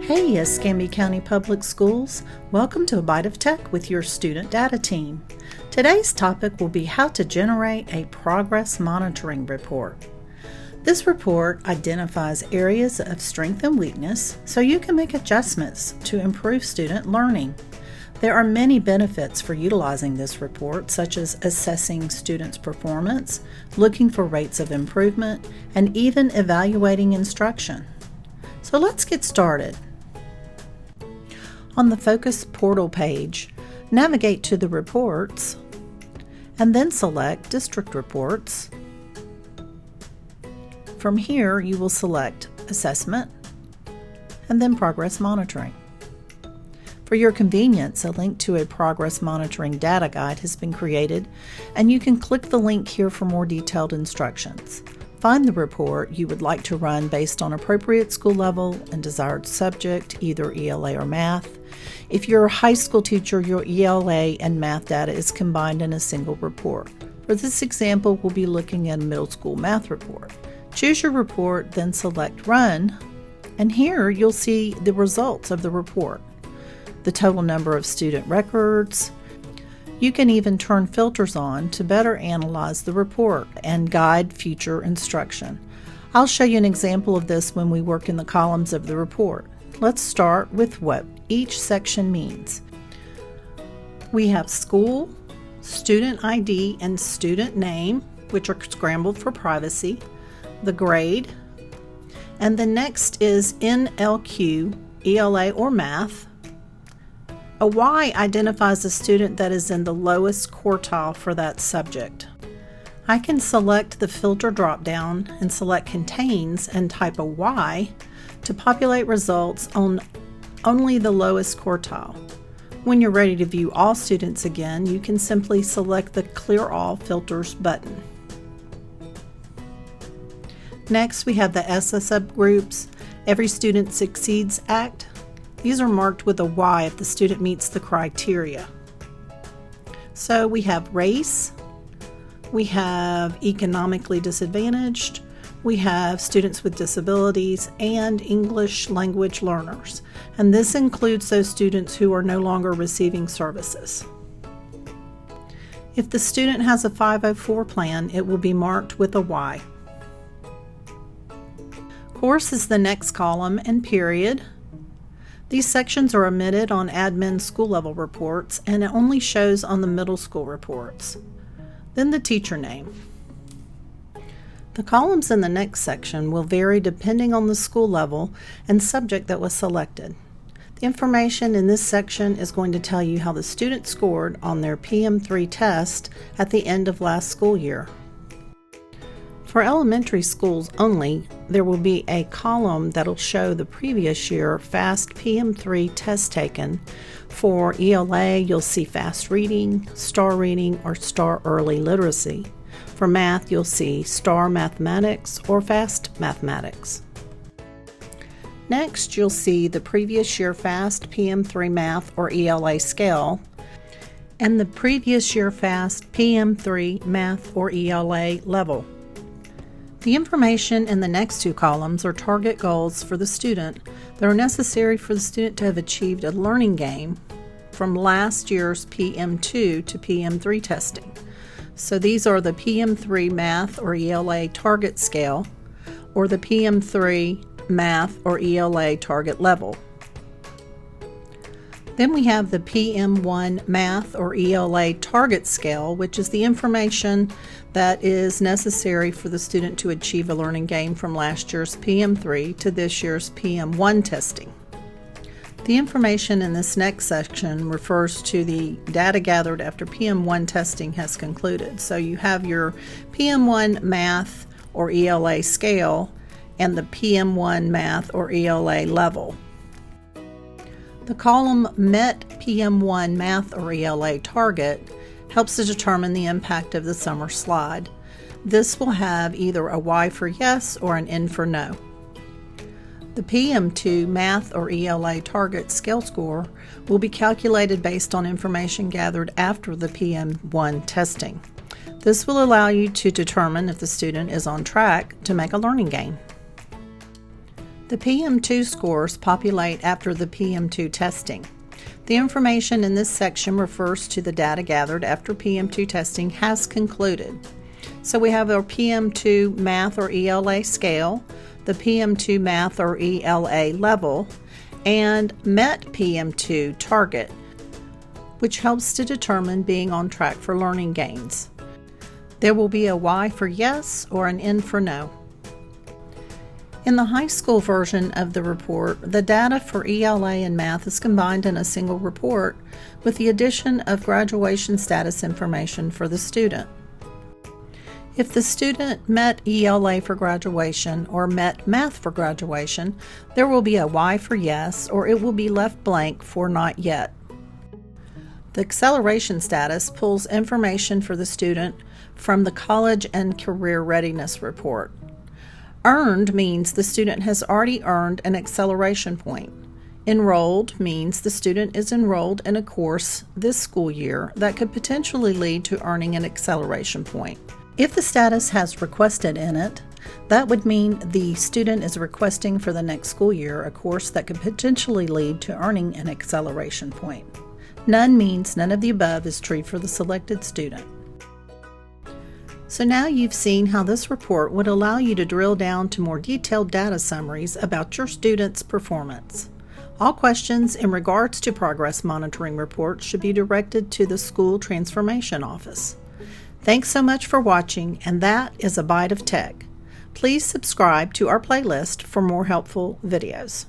Hey Escambia County Public Schools, welcome to a Byte of Tech with your student data team. Today's topic will be how to generate a progress monitoring report. This report identifies areas of strength and weakness so you can make adjustments to improve student learning. There are many benefits for utilizing this report, such as assessing students' performance, looking for rates of improvement, and even evaluating instruction. So let's get started. On the Focus Portal page, navigate to the Reports, and then select District Reports. From here, you will select Assessment, and then Progress Monitoring. For your convenience, a link to a Progress Monitoring data guide has been created, and you can click the link here for more detailed instructions. Find the report you would like to run based on appropriate school level and desired subject, either ELA or math. If you're a high school teacher, your ELA and math data is combined in a single report. For this example, we'll be looking at a middle school math report. Choose your report, then select Run, and here you'll see the results of the report, the total number of student records. You can even turn filters on to better analyze the report and guide future instruction. I'll show you an example of this when we work in the columns of the report. Let's start with what each section means. We have school, student ID, and student name, which are scrambled for privacy, the grade, and the next is NLQ, ELA or math. A Y identifies a student that is in the lowest quartile for that subject. I can select the filter drop-down and select Contains and type a Y to populate results on only the lowest quartile. When you're ready to view all students again, you can simply select the Clear All Filters button. Next, we have the ESSA subgroups, Every Student Succeeds Act. These are marked with a Y if the student meets the criteria. So we have race, we have economically disadvantaged, we have students with disabilities, and English language learners. And this includes those students who are no longer receiving services. If the student has a 504 plan, it will be marked with a Y. Course is the next column, and period. These sections are omitted on admin school level reports, and it only shows on the middle school reports. Then the teacher name. The columns in the next section will vary depending on the school level and subject that was selected. The information in this section is going to tell you how the student scored on their PM3 test at the end of last school year. For elementary schools only, there will be a column that'll show the previous year FAST PM3 test taken. For ELA, you'll see FAST Reading, STAR Reading, or STAR Early Literacy. For math, you'll see STAR Mathematics or FAST Mathematics. Next, you'll see the previous year FAST PM3 Math or ELA scale and the previous year FAST PM3 Math or ELA level. The information in the next two columns are target goals for the student that are necessary for the student to have achieved a learning gain from last year's PM2 to PM3 testing. So these are the PM3 Math or ELA target scale or the PM3 Math or ELA target level. Then we have the PM1 Math or ELA target scale, which is the information that is necessary for the student to achieve a learning gain from last year's PM3 to this year's PM1 testing. The information in this next section refers to the data gathered after PM1 testing has concluded. So you have your PM1 Math or ELA scale and the PM1 Math or ELA level. The column Met PM1 Math or ELA target helps to determine the impact of the summer slide. This will have either a Y for yes or an N for no. The PM2 Math or ELA target scale score will be calculated based on information gathered after the PM1 testing. This will allow you to determine if the student is on track to make a learning gain. The PM2 scores populate after the PM2 testing. The information in this section refers to the data gathered after PM2 testing has concluded. So we have our PM2 Math or ELA scale, the PM2 Math or ELA level, and MET PM2 target, which helps to determine being on track for learning gains. There will be a Y for yes or an N for no. In the high school version of the report, the data for ELA and math is combined in a single report with the addition of graduation status information for the student. If the student met ELA for graduation or met math for graduation, there will be a Y for yes, or it will be left blank for not yet. The acceleration status pulls information for the student from the College and Career Readiness Report. Earned means the student has already earned an acceleration point. Enrolled means the student is enrolled in a course this school year that could potentially lead to earning an acceleration point. If the status has requested in it, that would mean the student is requesting for the next school year a course that could potentially lead to earning an acceleration point. None means none of the above is true for the selected student. So now you've seen how this report would allow you to drill down to more detailed data summaries about your students' performance. All questions in regards to progress monitoring reports should be directed to the School Transformation Office. Thanks so much for watching, and that is a Byte of Tech. Please subscribe to our playlist for more helpful videos.